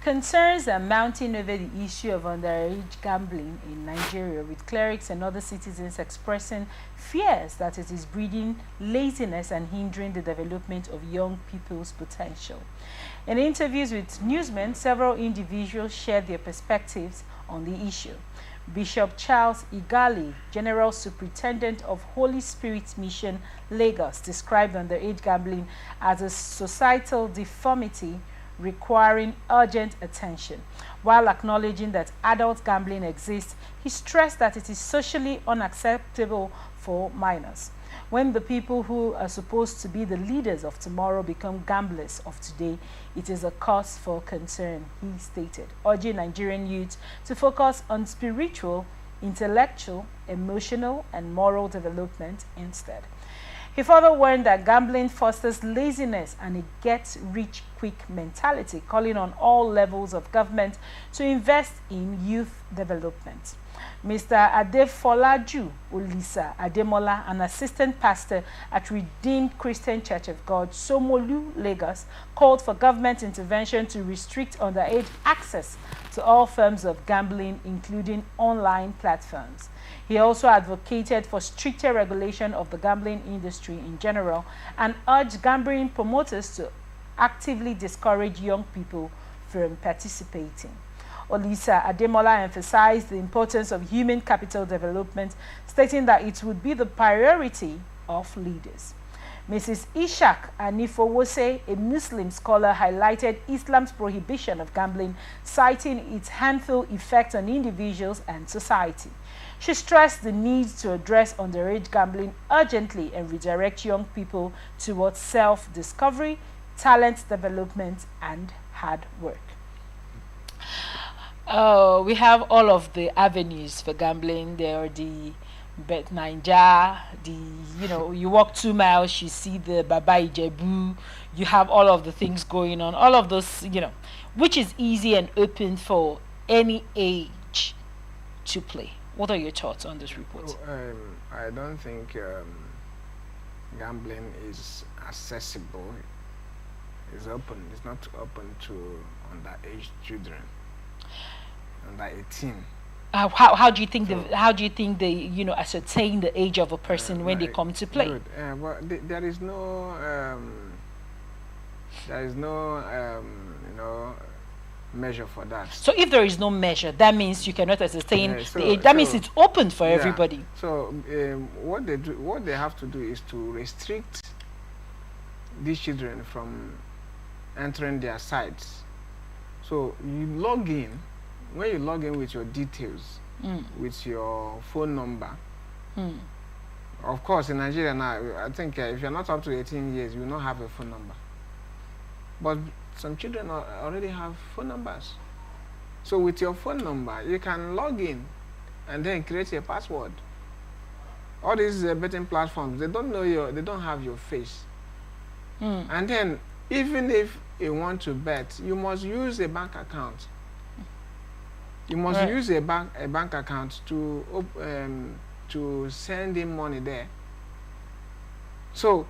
Concerns are mounting over the issue of underage gambling in Nigeria, with clerics and other citizens expressing fears that it is breeding laziness and hindering the development of young people's potential. In interviews with Newsmen, several individuals shared their perspectives on the issue. Bishop Charles Igali, General Superintendent of Holy Spirit Mission, Lagos, described underage gambling as a societal deformity requiring urgent attention. While acknowledging that adult gambling exists, he stressed that it is socially unacceptable for minors. When the people who are supposed to be the leaders of tomorrow become gamblers of today, it is a cause for concern, he stated, urging Nigerian youth to focus on spiritual, intellectual, emotional, and moral development instead. He further warned that gambling fosters laziness and a get-rich-quick mentality, calling on all levels of government to invest in youth development. Mr. Adefolaju Olisa Ademola, an assistant pastor at Redeemed Christian Church of God, Somolu, Lagos, called for government intervention to restrict underage access to all forms of gambling, including online platforms. He also advocated for stricter regulation of the gambling industry in general and urged gambling promoters to actively discourage young people from participating. Olisa Ademola emphasized the importance of human capital development, stating that it would be the priority of leaders. Mrs. Ishak Anifowose, a Muslim scholar, highlighted Islam's prohibition of gambling, citing its harmful effect on individuals and society. She stressed the need to address underage gambling urgently and redirect young people towards self-discovery, talent development, and hard work. We have all of the avenues for gambling. There are the Bet Ninja, you walk 2 miles, you see the Baba Ijebu, you have all of the things going on, all of those, which is easy and open for any age to play. What are your thoughts on this report? I don't think gambling is accessible. It's open. It's not open to underage children, under 18. How do you think they ascertain the age of a person when they come to play? Good. Well, there is no measure for that. So if there is no measure, that means you cannot ascertain the age. That means it's open for everybody. So what they have to do is to restrict these children from entering their sites. So you log in. When you log in with your details, with your phone number, of course in Nigeria now, I think if you're not up to 18 years, you will not have a phone number. But some children already have phone numbers. So with your phone number, you can log in and then create a password. All these betting platforms, they don't have your face. And then even if you want to bet, you must use a bank account. You must use a bank account to send in money there. So,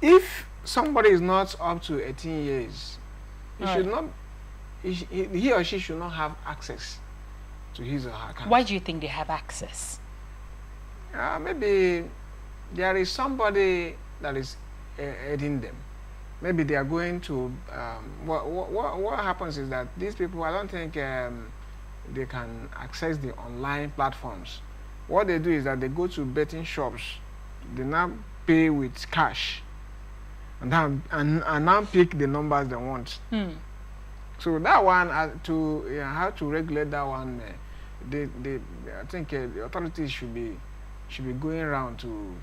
if somebody is not up to 18 years, he or she should not have access to his or her account. Why do you think they have access? Maybe there is somebody that is aiding them. Maybe they are going to. What happens is that these people, I don't think they can access the online platforms. What they do is that they go to betting shops, they now pay with cash, and now pick the numbers they want. So that one, how to regulate that one, I think the authorities should be going around to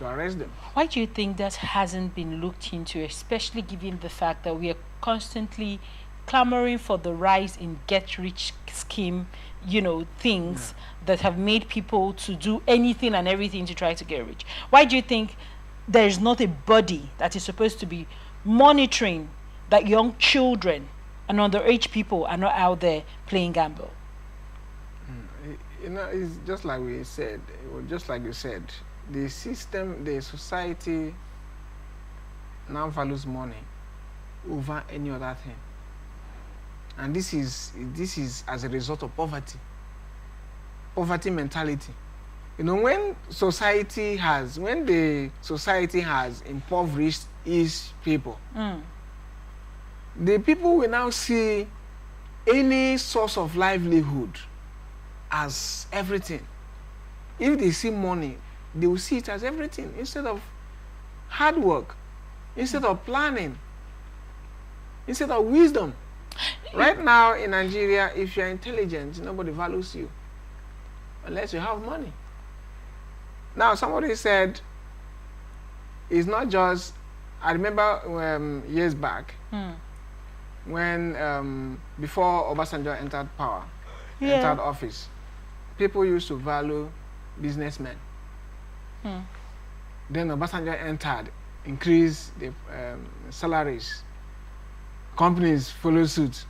arrest them. Why do you think that hasn't been looked into, especially given the fact that we are constantly clamoring for the rise in get-rich scheme, things that have made people to do anything and everything to try to get rich? Why do you think there is not a body that is supposed to be monitoring that young children and underage people are not out there playing gamble? It's just like we said, just like you said, the system, the society now values money over any other thing. And this is as a result of poverty mentality. You know, when the society has impoverished its people, the people will now see any source of livelihood as everything. If they see money, they will see it as everything instead of hard work, instead of planning, instead of wisdom. Right now in Nigeria, if you're intelligent, nobody values you unless you have money. Now, somebody said, it's not just, I remember years back, when before Obasanjo entered entered office, people used to value businessmen. Then Obasanjo entered, increased the salaries. Companies followed suit.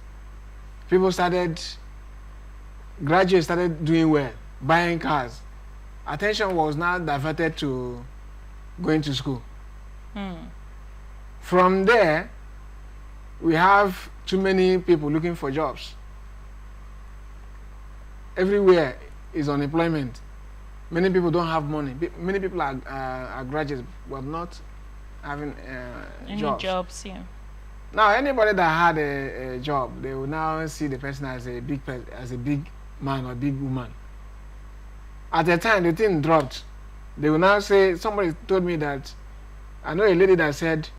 Graduates started doing well, buying cars. Attention was now diverted to going to school. From there, we have too many people looking for jobs. Everywhere is unemployment. Many people don't have money. Many people are graduates but not having jobs. Yeah. Now, anybody that had a job, they will now see the person as a big man or big woman. At the time the thing dropped, they will now say, somebody told me that, I know a lady that said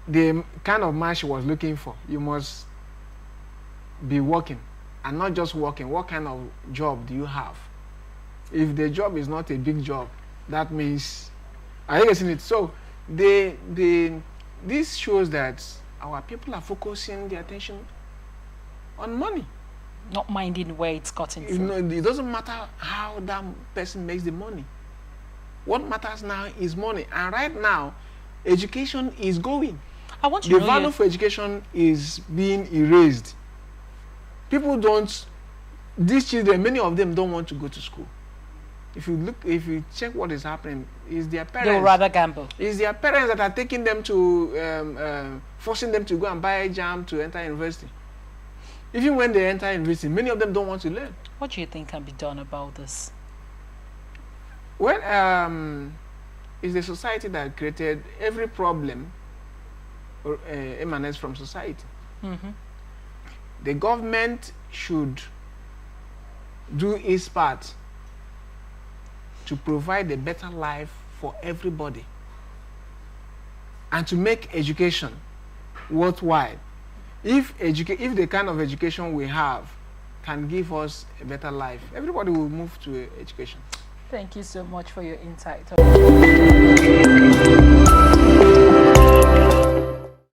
the kind of man she was looking for, you must be working, and not just working. What kind of job do you have? If the job is not a big job, that means, are you getting it? So this shows that our people are focusing their attention on money, not minding where it's gotten from. You know, it doesn't matter how that person makes the money. What matters now is money. And right now, education is going. I want to the know value for education is being erased. People don't, these children, many of them don't want to go to school. If you check what is happening, is their parents. They'll rather gamble. It's their parents that are taking them to, forcing them to go and buy a jam to enter university. Even when they enter university, many of them don't want to learn. What do you think can be done about this? Well, it's the society that created every problem emanates from society. The government should do its part to provide a better life for everybody and to make education worthwhile. If the kind of education we have can give us a better life, everybody will move to education. Thank you so much for your insight.